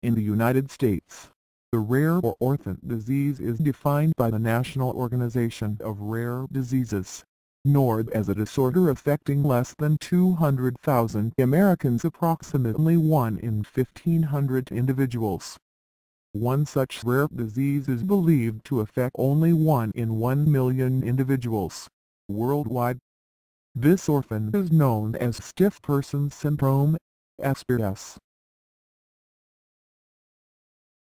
In the United States, the rare or orphan disease is defined by the National Organization of Rare Diseases, NORD, as a disorder affecting less than 200,000 Americans, approximately 1 in 1,500 individuals. One such rare disease is believed to affect only 1 in 1 million individuals worldwide. This orphan is known as stiff person syndrome, SPS.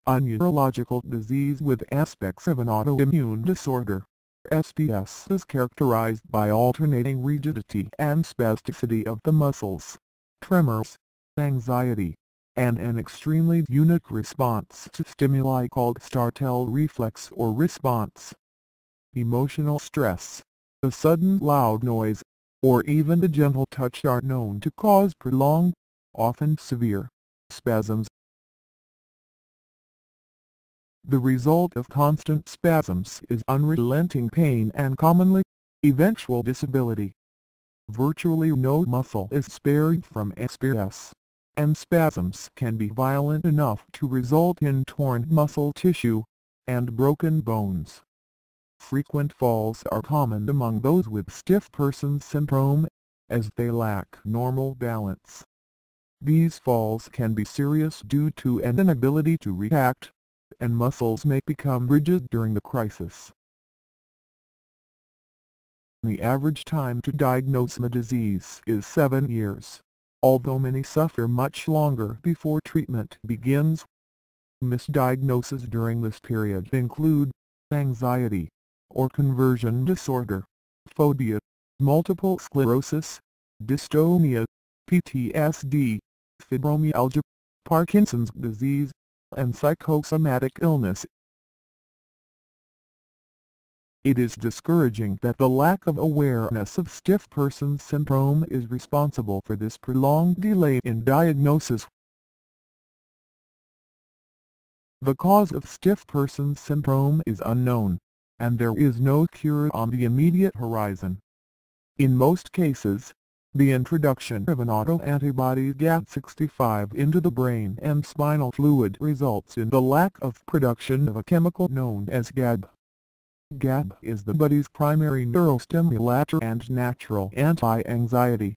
A neurological disease with aspects of an autoimmune disorder, SPS is characterized by alternating rigidity and spasticity of the muscles, tremors, anxiety, and an extremely unique response to stimuli called startle reflex or response. Emotional stress, a sudden loud noise, or even a gentle touch are known to cause prolonged, often severe, spasms. The result of constant spasms is unrelenting pain and commonly, eventual disability. Virtually no muscle is spared from SPS, and spasms can be violent enough to result in torn muscle tissue and broken bones. Frequent falls are common among those with stiff person syndrome, as they lack normal balance. These falls can be serious due to an inability to react, and muscles may become rigid during the crisis. The average time to diagnose the disease is 7 years, although many suffer much longer before treatment begins. Misdiagnoses during this period include anxiety, or conversion disorder, phobia, multiple sclerosis, dystonia, PTSD, fibromyalgia, Parkinson's disease, and psychosomatic illness. It is discouraging that the lack of awareness of stiff person syndrome is responsible for this prolonged delay in diagnosis. The cause of stiff person syndrome is unknown, and there is no cure on the immediate horizon. In most cases, the introduction of an autoantibody GAD65 into the brain and spinal fluid results in the lack of production of a chemical known as GABA. GABA is the body's primary neurostimulator and natural anti-anxiety.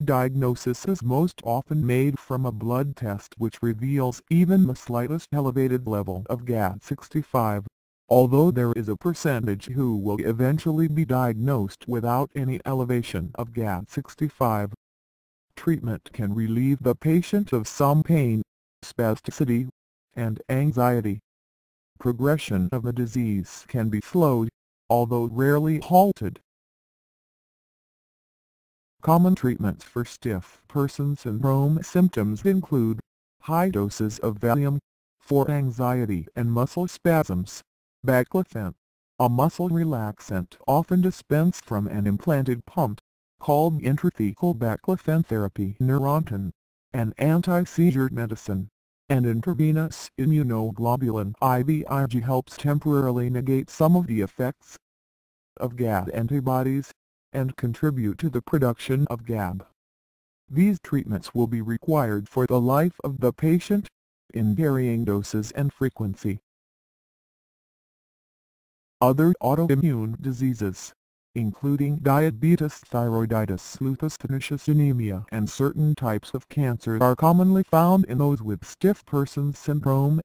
Diagnosis is most often made from a blood test which reveals even the slightest elevated level of GAD65, although there is a percentage who will eventually be diagnosed without any elevation of GAD65. Treatment can relieve the patient of some pain, spasticity, and anxiety. Progression of the disease can be slowed, although rarely halted. Common treatments for stiff person syndrome symptoms include high doses of Valium for anxiety and muscle spasms, baclofen, a muscle relaxant often dispensed from an implanted pump, called intrathecal baclofen therapy, Neurontin, an anti-seizure medicine, and intravenous immunoglobulin IVIG helps temporarily negate some of the effects of GAD antibodies, and contribute to the production of GABA. These treatments will be required for the life of the patient, in varying doses and frequency. Other autoimmune diseases, including diabetes, thyroiditis, lupus, pernicious anemia, and certain types of cancer, are commonly found in those with stiff person syndrome.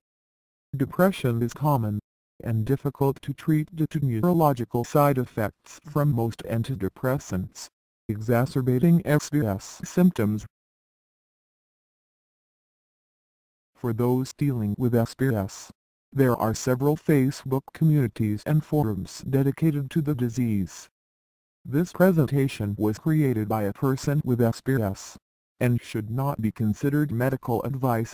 Depression is common and difficult to treat due to neurological side effects from most antidepressants, exacerbating SPS symptoms. For those dealing with SPS, there are several Facebook communities and forums dedicated to the disease. This presentation was created by a person with SPS, and should not be considered medical advice.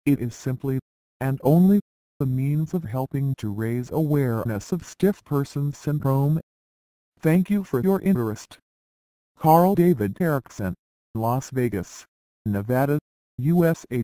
It is simply, and only, the means of helping to raise awareness of stiff person syndrome. Thank you for your interest. Carl David Ericson, Las Vegas, Nevada, USA.